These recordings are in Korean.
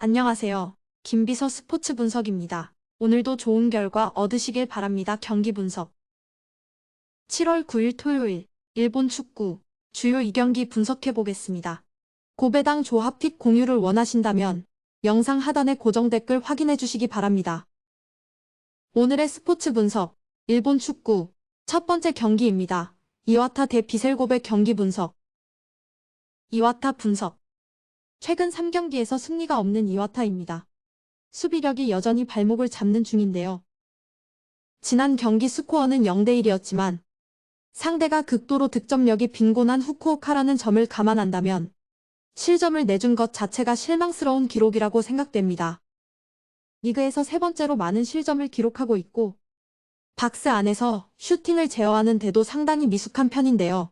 안녕하세요. 김비서 스포츠 분석입니다. 오늘도 좋은 결과 얻으시길 바랍니다. 경기 분석. 7월 9일 토요일, 일본 축구, 주요 2경기 분석해 보겠습니다. 고배당 조합 픽 공유를 원하신다면 영상 하단의 고정 댓글 확인해 주시기 바랍니다. 오늘의 스포츠 분석, 일본 축구, 첫 번째 경기입니다. 이와타 대 비셀고베 경기 분석. 이와타 분석. 최근 3경기에서 승리가 없는 이와타입니다. 수비력이 여전히 발목을 잡는 중인데요. 지난 경기 스코어는 0대1이었지만 상대가 극도로 득점력이 빈곤한 후쿠오카라는 점을 감안한다면 실점을 내준 것 자체가 실망스러운 기록이라고 생각됩니다. 리그에서 세 번째로 많은 실점을 기록하고 있고 박스 안에서 슈팅을 제어하는 데도 상당히 미숙한 편인데요.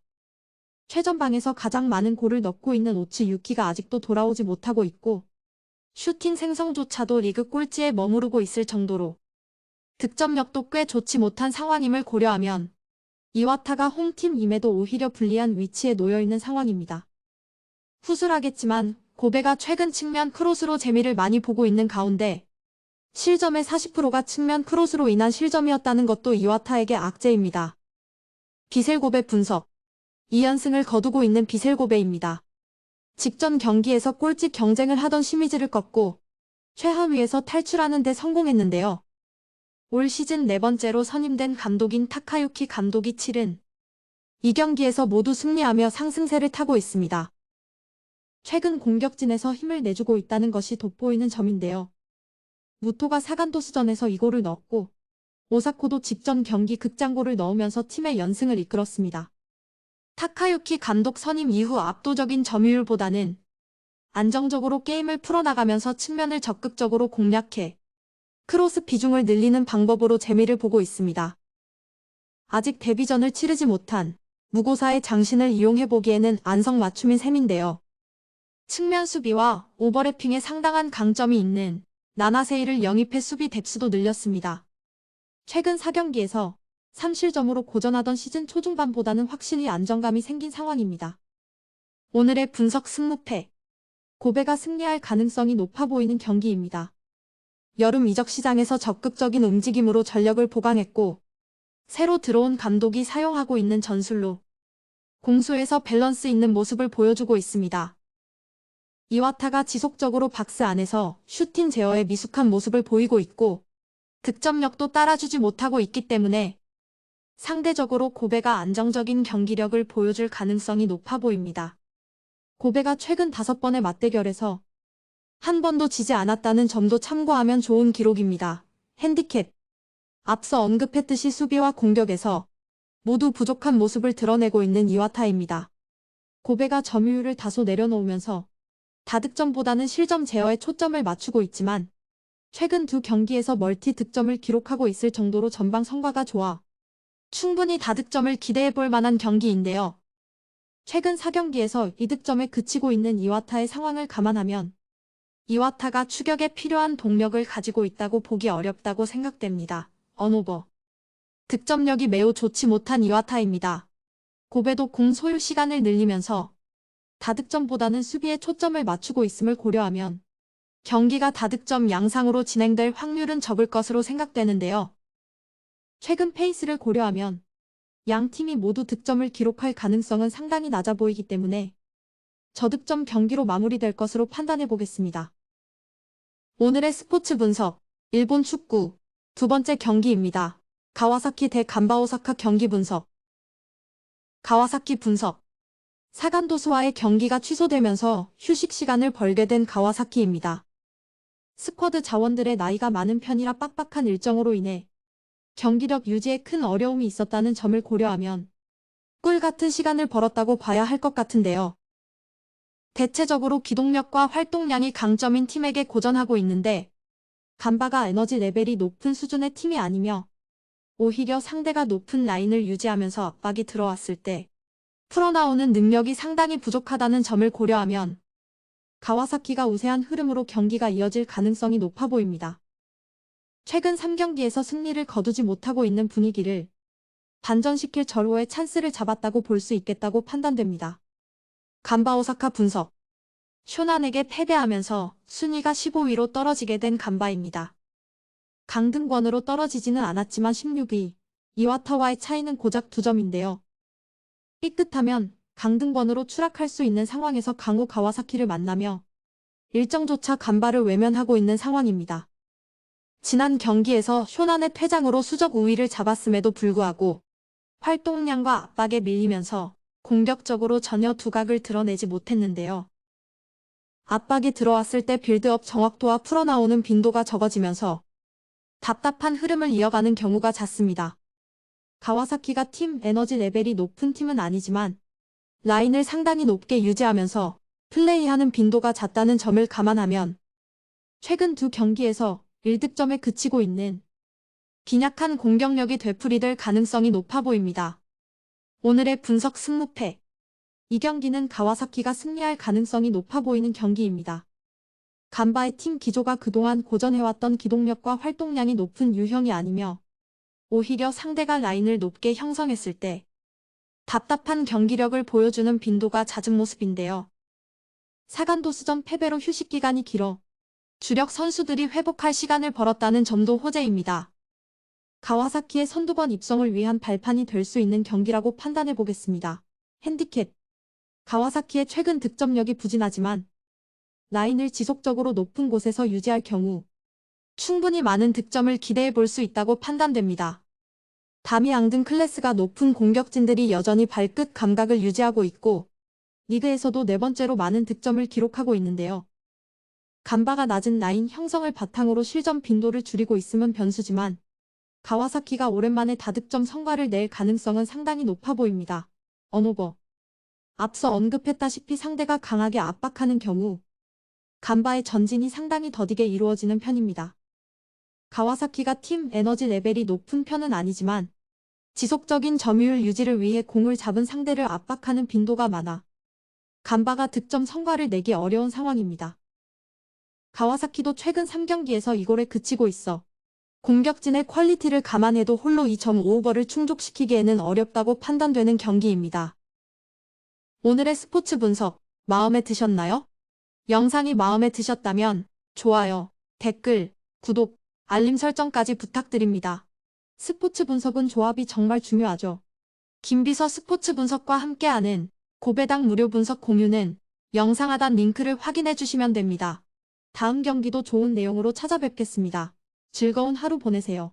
최전방에서 가장 많은 골을 넣고 있는 오치 유키가 아직도 돌아오지 못하고 있고 슈팅 생성조차도 리그 꼴찌에 머무르고 있을 정도로 득점력도 꽤 좋지 못한 상황임을 고려하면 이와타가 홈팀임에도 오히려 불리한 위치에 놓여있는 상황입니다. 후술하겠지만 고베가 최근 측면 크로스로 재미를 많이 보고 있는 가운데 실점의 40%가 측면 크로스로 인한 실점이었다는 것도 이와타에게 악재입니다. 비셀고베 분석. 2연승을 거두고 있는 비셀고베입니다. 직전 경기에서 꼴찌 경쟁을 하던 시미즈를 꺾고 최하위에서 탈출하는 데 성공했는데요. 올 시즌 네 번째로 선임된 감독인 타카유키 감독이 치른 이 경기에서 모두 승리하며 상승세를 타고 있습니다. 최근 공격진에서 힘을 내주고 있다는 것이 돋보이는 점인데요. 무토가 사간도스전에서 2골을 넣었고 오사코도 직전 경기 극장골을 넣으면서 팀의 연승을 이끌었습니다. 타카유키 감독 선임 이후 압도적인 점유율보다는 안정적으로 게임을 풀어나가면서 측면을 적극적으로 공략해 크로스 비중을 늘리는 방법으로 재미를 보고 있습니다. 아직 데뷔전을 치르지 못한 무고사의 장신을 이용해보기에는 안성맞춤인 셈인데요. 측면 수비와 오버래핑에 상당한 강점이 있는 나나세이를 영입해 수비 뎁스도 늘렸습니다. 최근 4경기에서 3실점으로 고전하던 시즌 초중반보다는 확실히 안정감이 생긴 상황입니다. 오늘의 분석 승무패. 고베가 승리할 가능성이 높아 보이는 경기입니다. 여름 이적 시장에서 적극적인 움직임으로 전력을 보강했고 새로 들어온 감독이 사용하고 있는 전술로 공수에서 밸런스 있는 모습을 보여주고 있습니다. 이와타가 지속적으로 박스 안에서 슈팅 제어에 미숙한 모습을 보이고 있고 득점력도 따라주지 못하고 있기 때문에 상대적으로 고베가 안정적인 경기력을 보여줄 가능성이 높아 보입니다. 고베가 최근 5번의 맞대결에서 한 번도 지지 않았다는 점도 참고하면 좋은 기록입니다. 핸디캡. 앞서 언급했듯이 수비와 공격에서 모두 부족한 모습을 드러내고 있는 이와타입니다. 고베가 점유율을 다소 내려놓으면서 다득점보다는 실점 제어에 초점을 맞추고 있지만 최근 두 경기에서 멀티 득점을 기록하고 있을 정도로 전방 성과가 좋아 충분히 다득점을 기대해볼 만한 경기인데요. 최근 4경기에서 2득점에 그치고 있는 이와타의 상황을 감안하면 이와타가 추격에 필요한 동력을 가지고 있다고 보기 어렵다고 생각됩니다. 언오버. 득점력이 매우 좋지 못한 이와타입니다. 고베도 공 소유 시간을 늘리면서 다득점보다는 수비에 초점을 맞추고 있음을 고려하면 경기가 다득점 양상으로 진행될 확률은 적을 것으로 생각되는데요. 최근 페이스를 고려하면 양 팀이 모두 득점을 기록할 가능성은 상당히 낮아 보이기 때문에 저득점 경기로 마무리될 것으로 판단해 보겠습니다. 오늘의 스포츠 분석, 일본 축구, 두 번째 경기입니다. 가와사키 대 간바오사카 경기 분석. 가와사키 분석. 사간도스와의 경기가 취소되면서 휴식 시간을 벌게 된 가와사키입니다. 스쿼드 자원들의 나이가 많은 편이라 빡빡한 일정으로 인해 경기력 유지에 큰 어려움이 있었다는 점을 고려하면 꿀 같은 시간을 벌었다고 봐야 할 것 같은데요. 대체적으로 기동력과 활동량이 강점인 팀에게 고전하고 있는데 간바가 에너지 레벨이 높은 수준의 팀이 아니며 오히려 상대가 높은 라인을 유지하면서 압박이 들어왔을 때 풀어나오는 능력이 상당히 부족하다는 점을 고려하면 가와사키가 우세한 흐름으로 경기가 이어질 가능성이 높아 보입니다. 최근 3경기에서 승리를 거두지 못하고 있는 분위기를 반전시킬 절호의 찬스를 잡았다고 볼 수 있겠다고 판단됩니다. 간바오사카 분석. 쇼난에게 패배하면서 순위가 15위로 떨어지게 된 간바입니다. 강등권으로 떨어지지는 않았지만 16위, 이와타와의 차이는 고작 2점인데요. 삐끗하면 강등권으로 추락할 수 있는 상황에서 강호 가와사키를 만나며 일정조차 간바를 외면하고 있는 상황입니다. 지난 경기에서 쇼난의 퇴장으로 수적 우위를 잡았음에도 불구하고 활동량과 압박에 밀리면서 공격적으로 전혀 두각을 드러내지 못했는데요. 압박이 들어왔을 때 빌드업 정확도와 풀어나오는 빈도가 적어지면서 답답한 흐름을 이어가는 경우가 잦습니다. 가와사키가 팀 에너지 레벨이 높은 팀은 아니지만 라인을 상당히 높게 유지하면서 플레이하는 빈도가 잦다는 점을 감안하면 최근 두 경기에서 1득점에 그치고 있는 빈약한 공격력이 되풀이될 가능성이 높아 보입니다. 오늘의 분석 승무패. 이 경기는 가와사키가 승리할 가능성이 높아 보이는 경기입니다. 간바의 팀 기조가 그동안 고전해왔던 기동력과 활동량이 높은 유형이 아니며 오히려 상대가 라인을 높게 형성했을 때 답답한 경기력을 보여주는 빈도가 잦은 모습인데요. 사간도스전 패배로 휴식 기간이 길어 주력 선수들이 회복할 시간을 벌었다는 점도 호재입니다. 가와사키의 선두권 입성을 위한 발판이 될 수 있는 경기라고 판단해 보겠습니다. 핸디캡. 가와사키의 최근 득점력이 부진하지만 라인을 지속적으로 높은 곳에서 유지할 경우 충분히 많은 득점을 기대해 볼 수 있다고 판단됩니다. 다미앙 등 클래스가 높은 공격진들이 여전히 발끝 감각을 유지하고 있고 리그에서도 4번째로 많은 득점을 기록하고 있는데요. 간바가 낮은 라인 형성을 바탕으로 실점 빈도를 줄이고 있음은 변수지만 가와사키가 오랜만에 다득점 성과를 낼 가능성은 상당히 높아 보입니다. 언오버. 앞서 언급했다시피 상대가 강하게 압박하는 경우 간바의 전진이 상당히 더디게 이루어지는 편입니다. 가와사키가 팀 에너지 레벨이 높은 편은 아니지만 지속적인 점유율 유지를 위해 공을 잡은 상대를 압박하는 빈도가 많아 간바가 득점 성과를 내기 어려운 상황입니다. 가와사키도 최근 3경기에서 이골에 그치고 있어 공격진의 퀄리티를 감안해도 홀로 2.5오버를 충족시키기에는 어렵다고 판단되는 경기입니다. 오늘의 스포츠 분석 마음에 드셨나요? 영상이 마음에 드셨다면 좋아요, 댓글, 구독, 알림 설정까지 부탁드립니다. 스포츠 분석은 조합이 정말 중요하죠. 김비서 스포츠 분석과 함께하는 고배당 무료 분석 공유는 영상 하단 링크를 확인해 주시면 됩니다. 다음 경기도 좋은 내용으로 찾아뵙겠습니다. 즐거운 하루 보내세요.